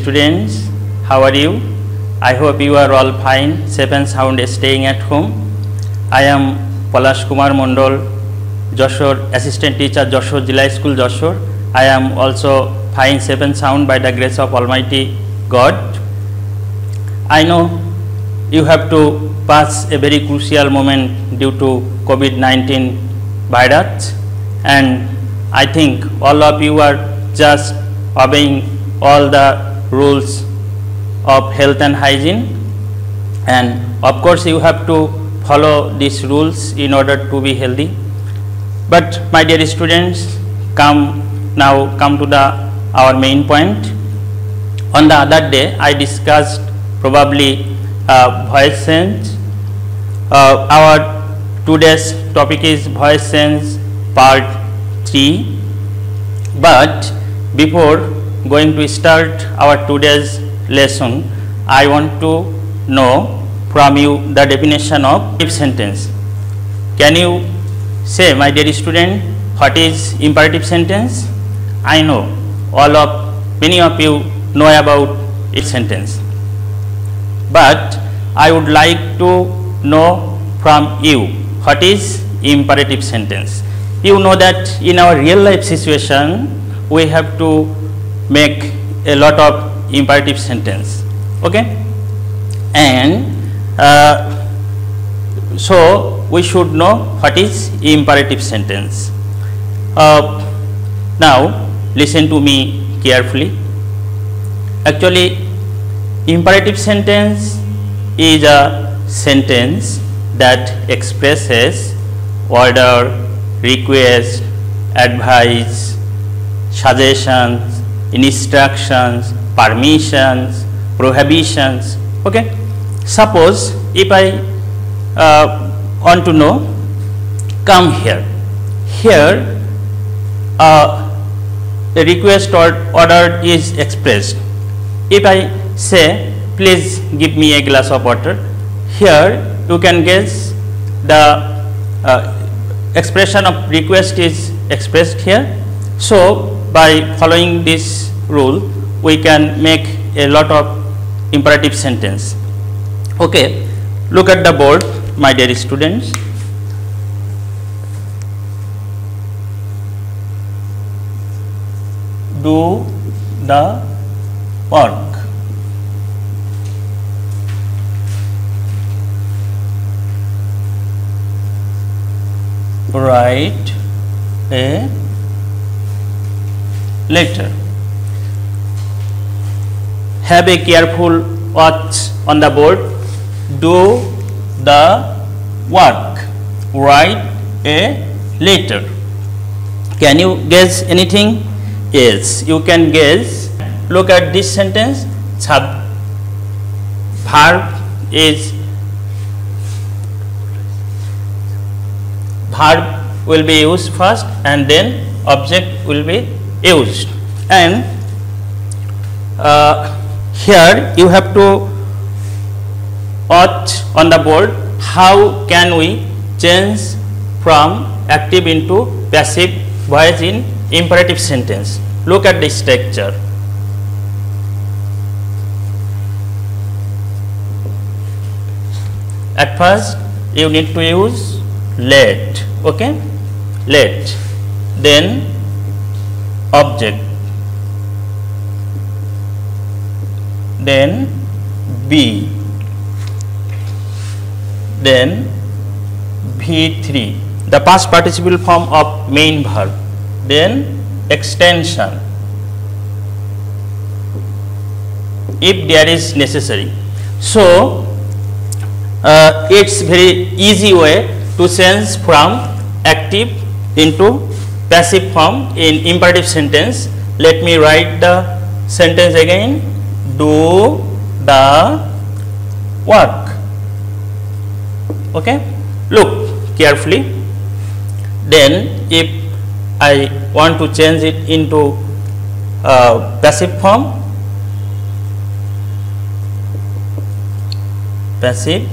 Students, how are you? I hope you are all fine, safe and sound, staying at home. I am Palash Kumar Mondol, Joshore Assistant Teacher, Joshore Jilla School, Joshore. I am also fine, safe and sound by the grace of Almighty God. I know you have to pass a very crucial moment due to COVID-19 virus, and I think all of you are just obeying all the rules of health and hygiene, and of course you have to follow these rules in order to be healthy. But my dear students, come to our main point. On the other day I discussed probably voice change. Our today's topic is voice change part 3, but before going to start our today's lesson, I want to know from you the definition of imperative sentence. Can you say, my dear student, what is imperative sentence? I know many of you know about its sentence, but I would like to know from you what is imperative sentence. You know that in our real life situation we have to make a lot of imperative sentence, okay, and so we should know what is imperative sentence. Now listen to me carefully. Actually, imperative sentence is a sentence that expresses order, request, advice, suggestions, instructions, permissions, prohibitions. Okay, suppose if I want to know, come here. Here a request or order is expressed. If I say, please give me a glass of water, here you can guess the expression of request is expressed here. So by following this rule we can make a lot of imperative sentence. Okay, look at the board, my dear students. Do the work. Write a letter. Have a careful watch on the board. Do the work. Write a letter. Can you guess anything? Yes, you can guess. Look at this sentence. Verb will be used first and then object will be used, and here you have to watch on the board how can we change from active into passive voice in imperative sentence. Look at the structure. At first you need to use let, okay, let, then object, then be, then V3, the past participle form of main verb, then extension if there is necessary. So it's very easy way to change from active into passive form in imperative sentence. Let me write the sentence again. Do the work. Okay, look carefully. Then if I want to change it into passive form, passive,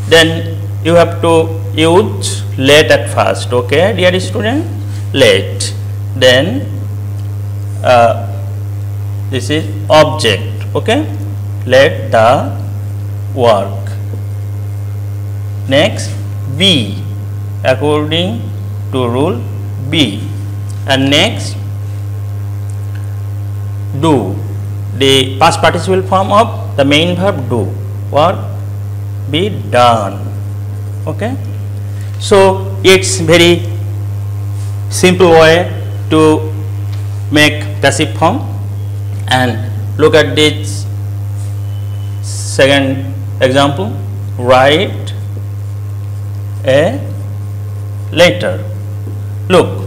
then you have to use let at first, okay, dear student, let, then this is object. Okay, let the work. Next, be, according to rule, be. And next, do, the past participle form of the main verb do, work be done. Okay, so it's very simple way to make passive form. And look at this second example, write a letter. Look,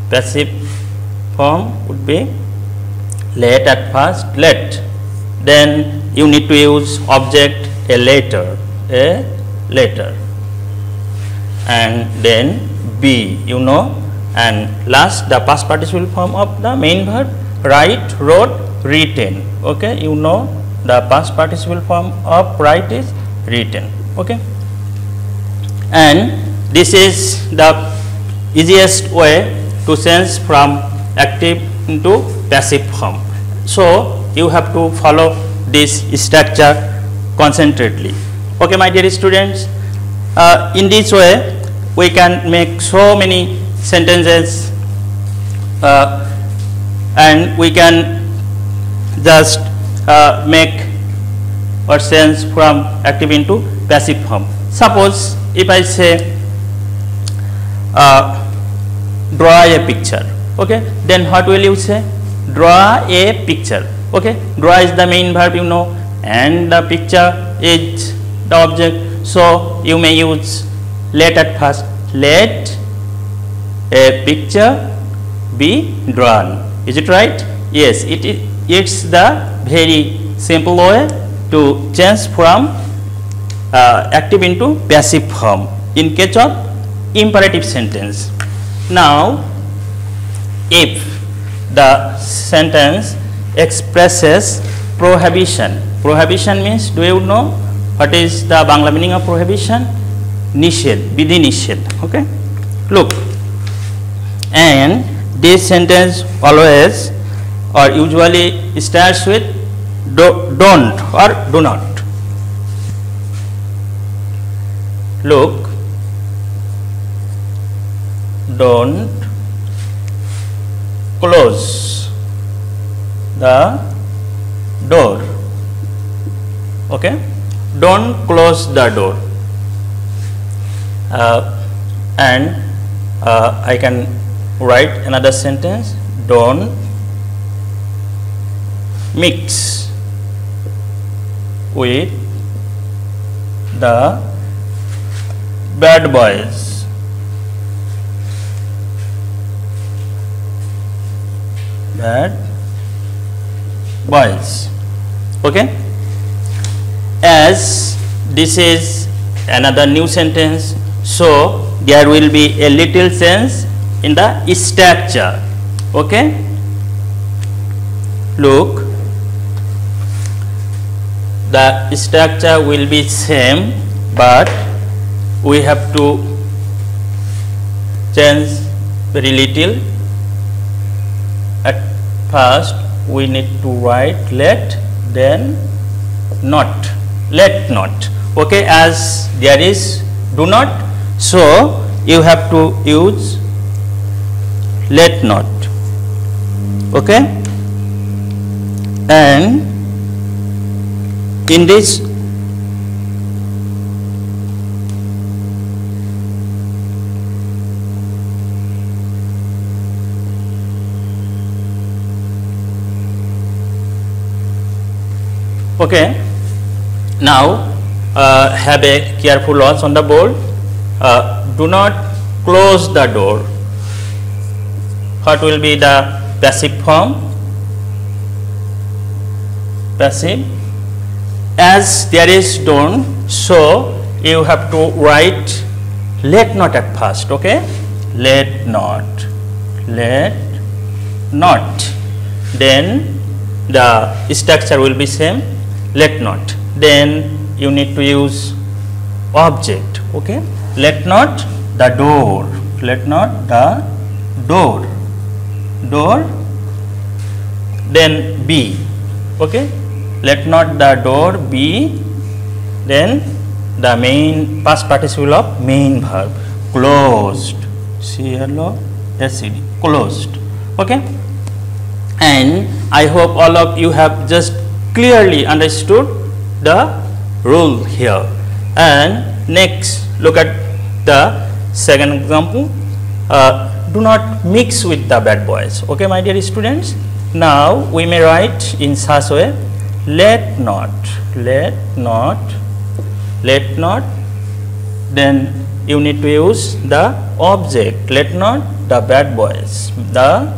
passive form would be let at first, let, then you need to use object a letter, and then be, you know, and last the past participle form of the main verb, write, wrote, written. Okay, you know the past participle form of write is written. Okay, and this is the easiest way to change from active into passive form. So you have to follow this structure concentrately. Okay, my dear students, in this way we can make so many sentences, and we can just make or change from active into passive form. Suppose if I say draw a picture, okay, then what will you say? Draw a picture. Okay, draw is the main verb, you know, and the picture is the object, so you may use let at first. Let a picture be drawn. Is it right? Yes, it's the very simple way to change from active into passive form in case of imperative sentence. Now, if the sentence expresses prohibition, prohibition means, do you know what is the Bangla meaning of prohibition? Nishedh, vidhi nishedh. Okay, look, and this sentence always or usually starts with don't or do not. Look, don't close the door. Okay, don't close the door. And I can write another sentence, don't mix with the bad boys. Bad boys. Okay, as this is another new sentence, so there will be a little change in the structure. Okay, look, the structure will be same, but we have to change very little. At first we need to write let, then not, let not. Okay, as there is do not, so you have to use let not. Okay, and in this okay, now have a careful watch on the board. Do not close the door. What will be the passive form? Passive. As there is don't, so you have to write let not at first. Okay, let not, let not. Then the structure will be same, let not. Then you need to use object. Okay, let not the door, let not the door. door, then be. Okay, let not the door be, then the main past participle of main verb, closed, C-L-O-S-E-D, closed. Okay, and I hope all of you have just clearly understood the rule here. And next, look at the second example. Do not mix with the bad boys. Okay, my dear students. Now we may write in such way: let not. Then you need to use the object. Let not the bad boys. The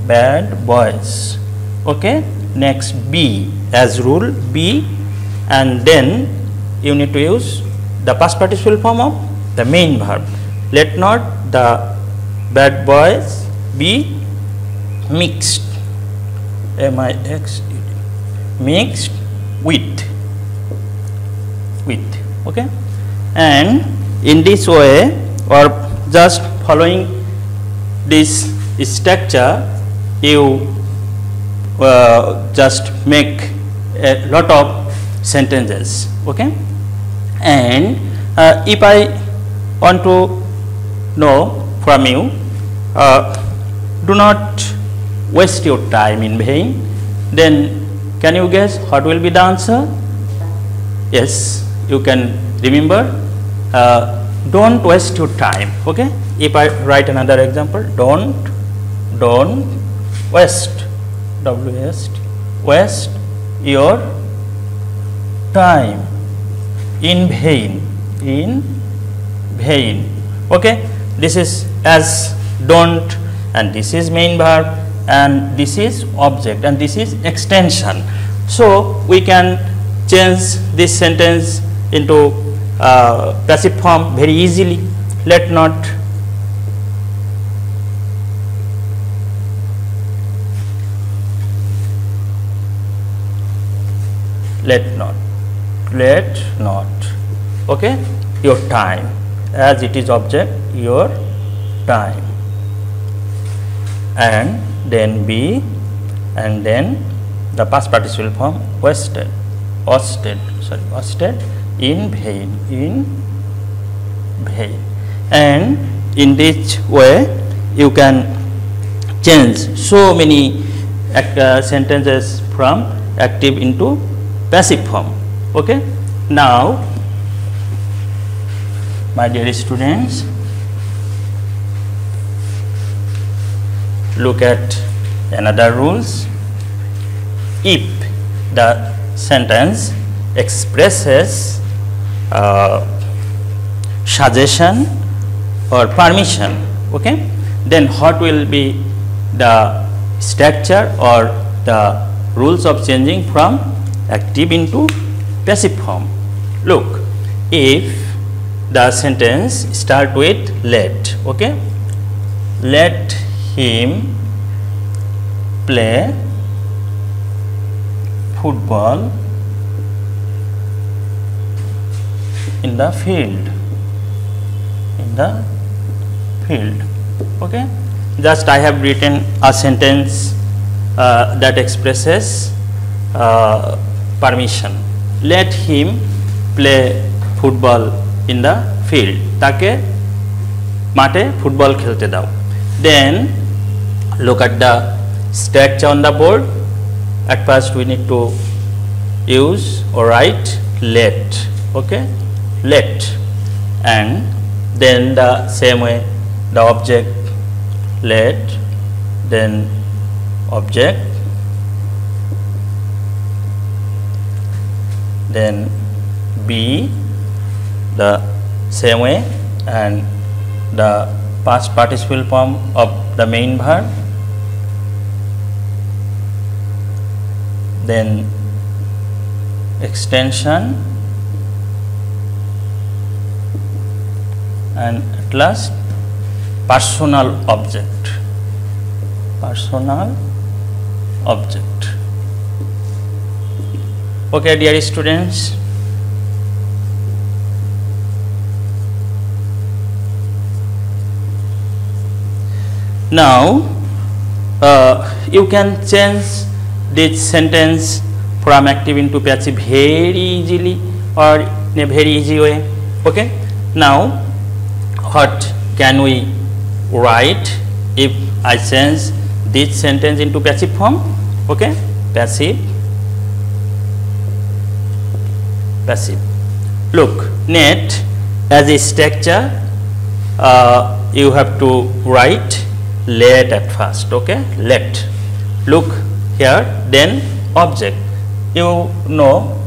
bad boys. Okay. Next, be, as rule, be, and then you need to use the past participle form of the main verb. Let not the bad boys be mixed, M-I-X-E-D, mixed with. Okay, and in this way, or just following this structure, you just make a lot of sentences. Okay, and if I want to know from you, do not waste your time in vain, then can you guess what will be the answer? Yes, you can remember, don't waste your time. Okay, if I write another example, don't waste, waste your time in vain. Okay, this is as don't, and this is main verb, and this is object, and this is extension. So we can change this sentence into passive form very easily. Let not okay, your time, as it is object, your time, and then be, and then the past participle form wasted in vain, and in this way you can change so many sentences from active into passive form. Okay, now my dear students, look at another rules. If the sentence expresses suggestion or permission, okay, then what will be the structure or the rules of changing from active into passive form? Look, if the sentence start with let, okay, let him play football in the field, okay. Just I have written a sentence that expresses permission. Let him play football in the field, take mate football khelte dao. Then look at the structure on the board. At first we need to use or write let, okay, let, and then the same way the object let, then object, then be the same way, and the past participle form of the main verb, then extension, and at last personal object. Okay, dear students, now you can change this sentence from active into passive very easily or in a very easy way. Okay. Now what can we write if I change this sentence into passive form? Okay, passive. Look, net as a structure, you have to write let at first. Okay, let. Look here, then object. You know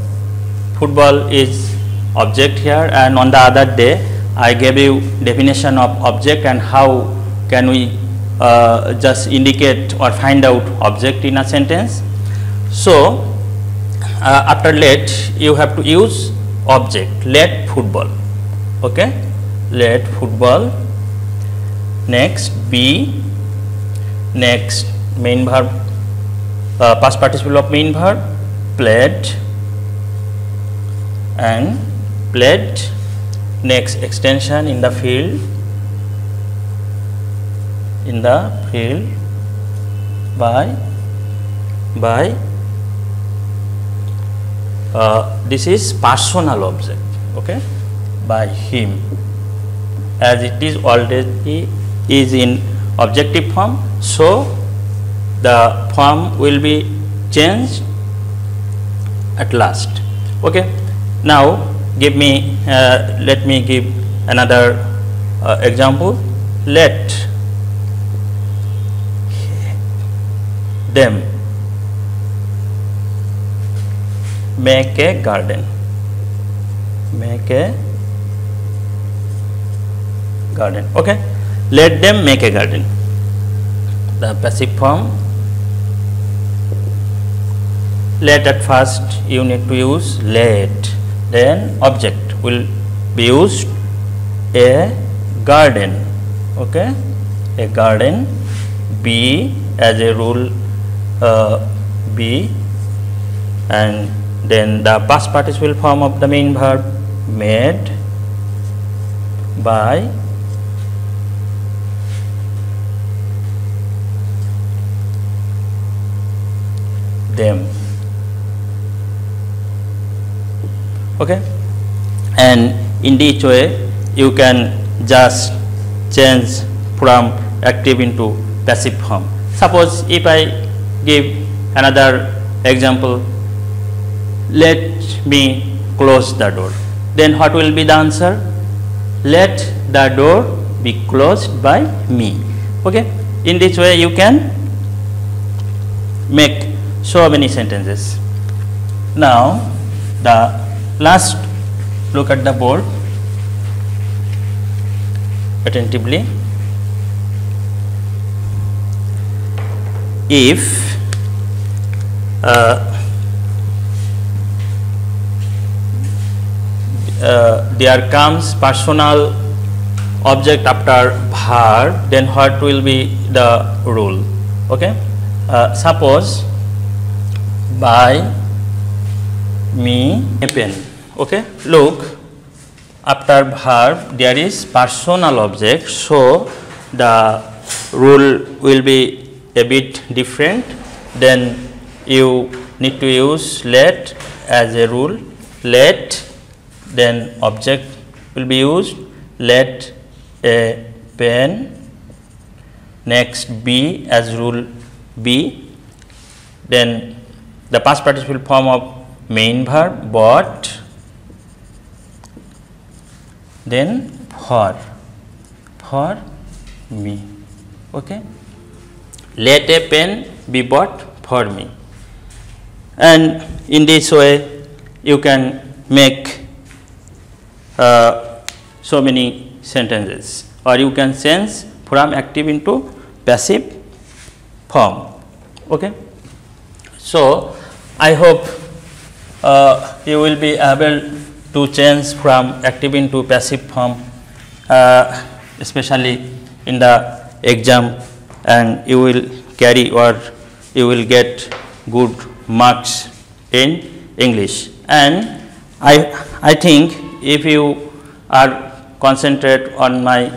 football is object here, and on the other day I gave you definition of object and how can we just indicate or find out object in a sentence. So after let you have to use object, let football. Okay, let football. Next be, next main verb, past participle of main verb, played, and played. Next extension in the field, by this is personal object. Okay, by him, as it is already is in objective form, so the form will be changed at last. Okay. Now give me let me give another example. Let them make a garden. Okay, let them make a garden. The passive form. Let at first you need to use let, then object will be used, a garden. Okay, a garden. Be as a rule, be, and then the past participle form of the main verb, made, by, them. Okay, and in this way you can just change from active into passive form. Suppose if I give another example, let me close the door, then what will be the answer? Let the door be closed by me. Okay, in this way you can make so many sentences. Now the last, look at the board attentively. If there comes personal object after verb, then what will be the rule? Okay, suppose by me a pen. Okay, look, after verb there is personal object, so the rule will be a bit different. Then you need to use let as a rule, let, then object will be used, let a pen. Next be as rule, be, then the past participle form of main verb, bought, then for me. Okay, let a pen be bought for me, and in this way you can make so many sentences, or you can change from active into passive form. Okay, so I hope you will be able to change from active into passive form, especially in the exam, and you will carry or you will get good marks in English. And I think if you are concentrate on my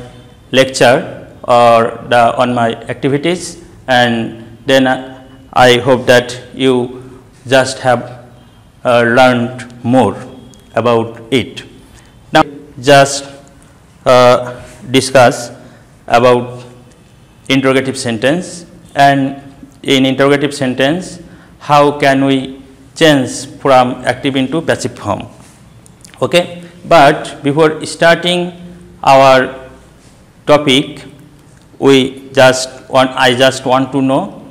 lecture or on my activities, and then I hope that you just have learned more about it. Now just discuss about interrogative sentence, and in interrogative sentence how can we change from active into passive form. Okay, but before starting our topic, I just want to know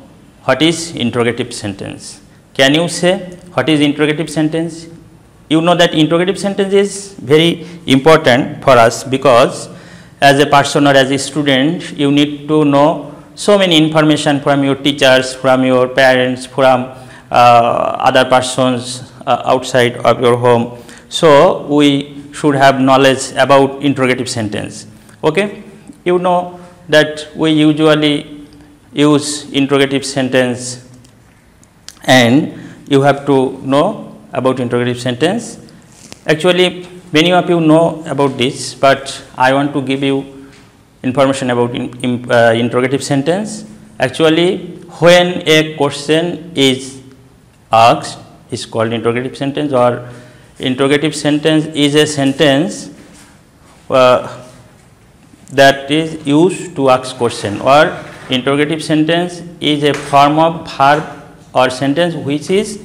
what is interrogative sentence. Can you say what is interrogative sentence? You know that interrogative sentence is very important for us, because as a person or as a student you need to know so many information from your teachers, from your parents, from other persons outside of your home. So we should have knowledge about interrogative sentence. Okay, you know that we usually use interrogative sentence, and you have to know about interrogative sentence. Actually many of you know about this, but I want to give you information about interrogative sentence. Actually when a question is asked is called interrogative sentence, or interrogative sentence is a sentence that is used to ask question, or interrogative sentence is a form of verb or sentence which is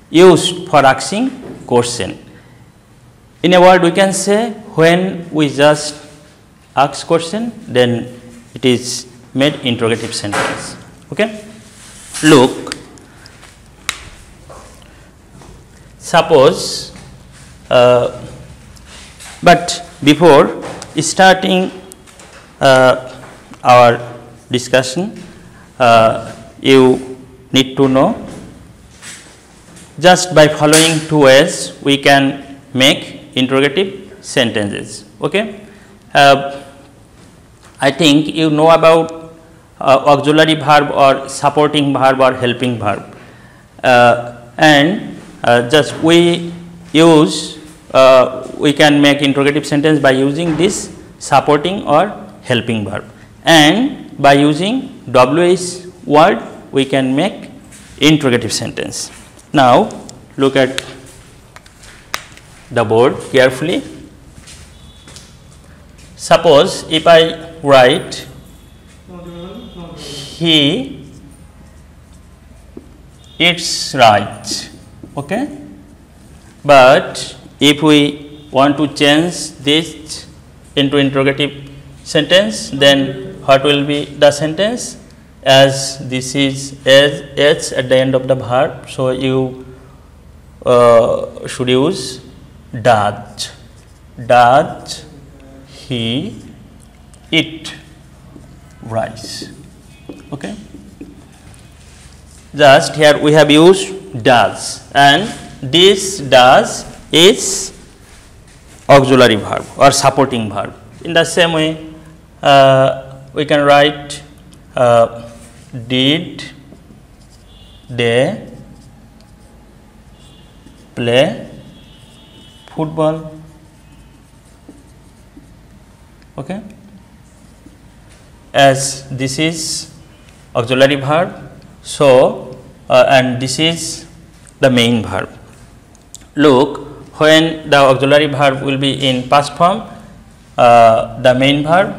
used for asking question. In a word we can say, when we just ask question, then it is made interrogative sentence. Okay, look, suppose but before starting our discussion, you need to know, just by following two ways we can make interrogative sentences. Okay, I think you know about auxiliary verb or supporting verb or helping verb, and just we can make interrogative sentence by using this supporting or helping verb, and by using WH word we can make interrogative sentence. Now look at the board carefully. Suppose if I write he eats right, okay, but if we want to change this into interrogative sentence, then what will be the sentence? As this is as h at the end of the verb, so you should use does he eat rice. Okay, just here we have used does, and this does is auxiliary verb or supporting verb. In the same way we can write did they play football. Okay, as this is auxiliary verb, so and this is the main verb. Look, when the auxiliary verb will be in past form, the main verb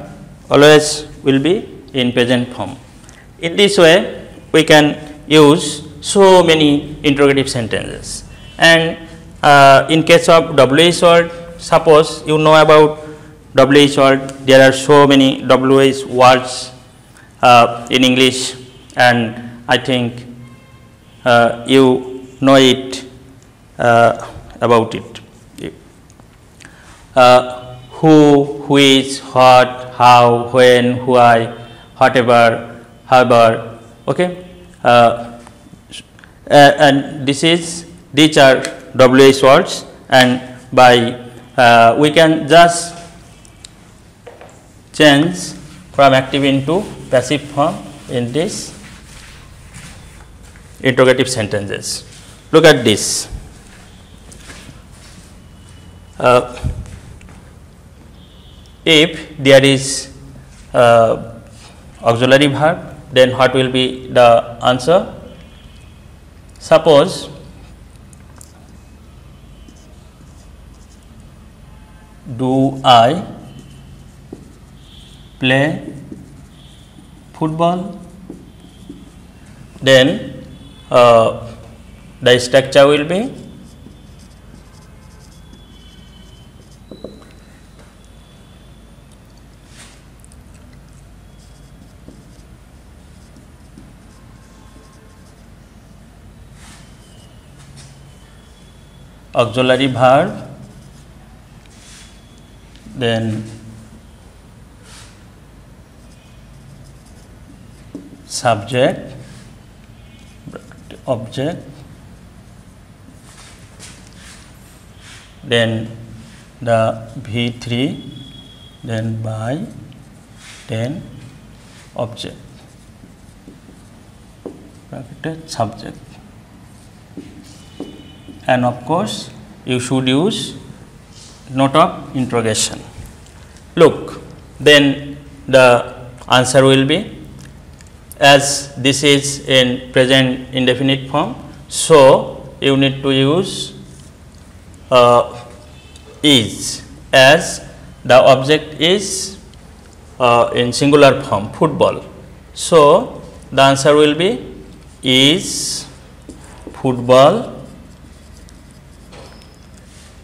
always will be in present form. In this way we can use so many interrogative sentences. And in case of WH word, suppose you know about WH word, there are so many WH words in English, and I think you know it about it. Who, which, what, how, when, why, whatever, however. Okay, and these are WH words, and by we can just change from active into passive form in this interrogative sentences. Look at this. If there is auxiliary verb then what will be the answer? Suppose do I play football? Then the structure will be auxiliary verb, then subject, object, then the V3, then by, then object, bracketed subject. And of course, you should use note of interrogation. Look, then the answer will be, as this is in present indefinite form, so you need to use is, as the object is in singular form, football. So the answer will be is football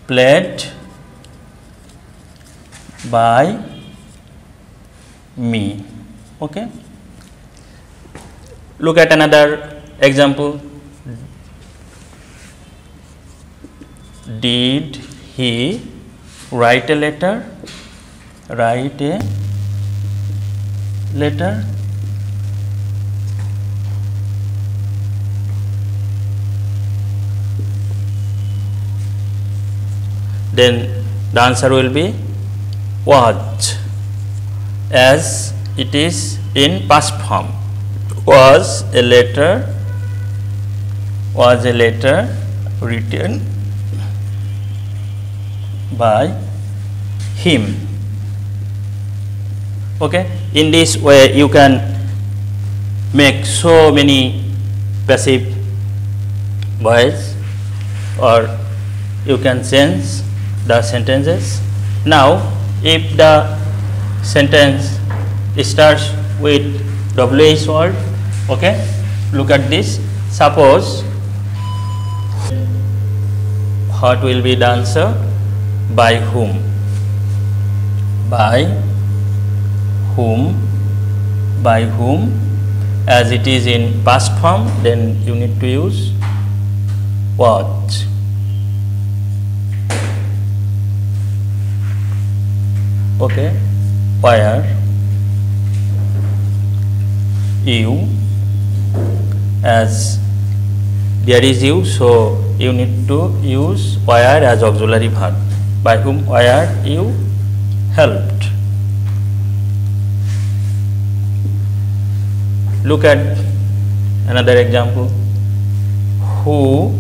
played by me. Okay. Look at another example. Did he write a letter? Write a letter. Then the answer will be was, as it is in past form. Was a letter written by him. Okay. In this way you can make so many passive voice, or you can change the sentences. Now if the sentence starts with WH word, okay, look at this. Suppose, what will be the answer? By whom? By whom? By whom? As it is in past form, then you need to use what? Okay, where? You, as there is you, so you need to use where as auxiliary verb. By whom, where you helped. Look at another example. Who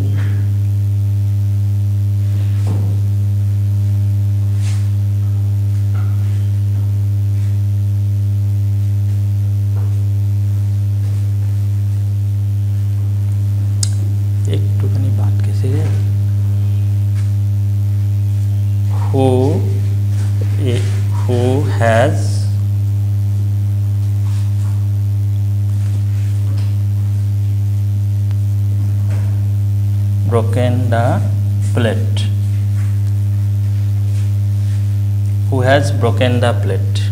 who has broken the plate? Who has broken the plate?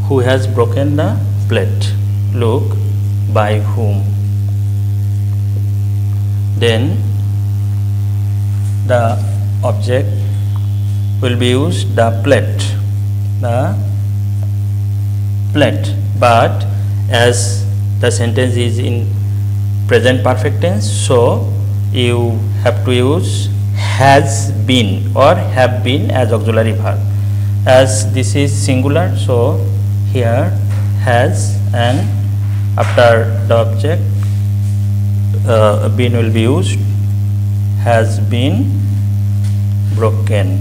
Who has broken the plate? Look, by whom? Then the object will be used the plate, but as the sentence is in present perfect tense, so you have to use has been or have been as auxiliary verb. As this is singular, so here has, and after the object been will be used, has been broken.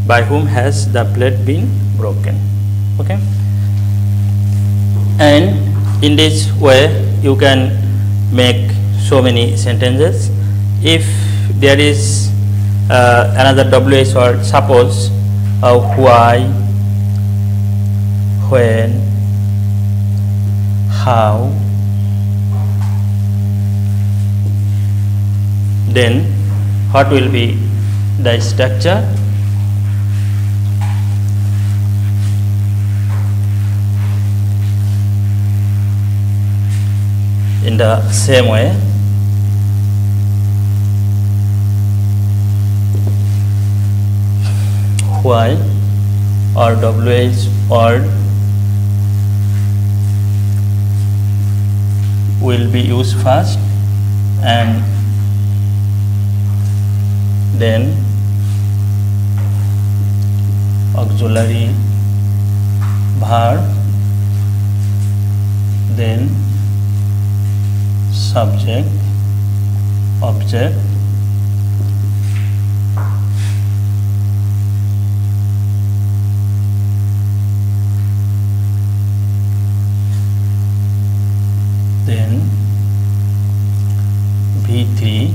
By whom has the plate been broken? Okay, and in this way you can make so many sentences. If there is another WH word, suppose why, when, how, then what will be the structure? In the same way, why or WH word will be used first, and then auxiliary verb, then subject, object, then V3,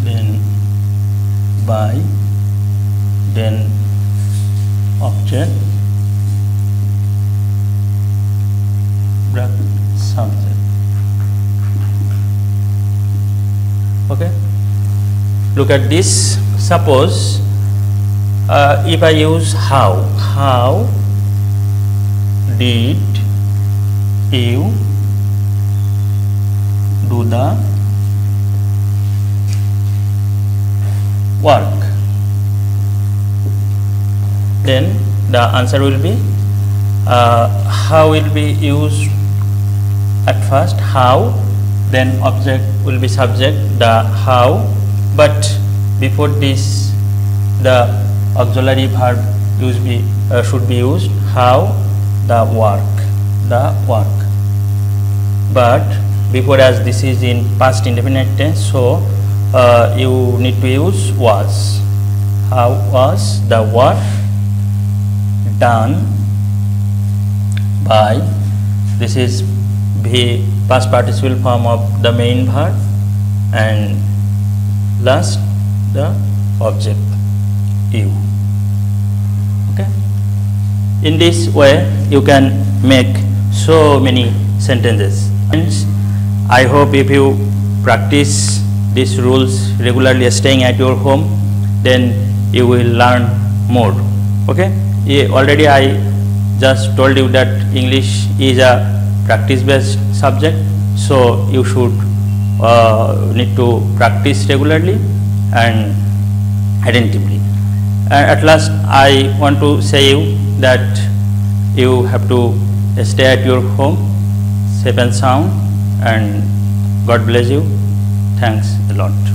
then by, then object, subject. Okay, look at this. Suppose if I use how did you do the work, then the answer will be how will be used at first, how, then object will be subject, the how, but before this the auxiliary verb should be used, how, the work, but before, as this is in past indefinite tense, so you need to use was. How was the work done by, this is the past participle form of the main verb, and last the object you. Okay, in this way you can make so many sentences. Friends, I hope if you practice these rules regularly staying at your home, then you will learn more. Okay, already I just told you that English is a practice based subject, so you should need to practice regularly and attentively. And at last I want to say you that you have to stay at your home safe and sound, and God bless you. Thanks a lot.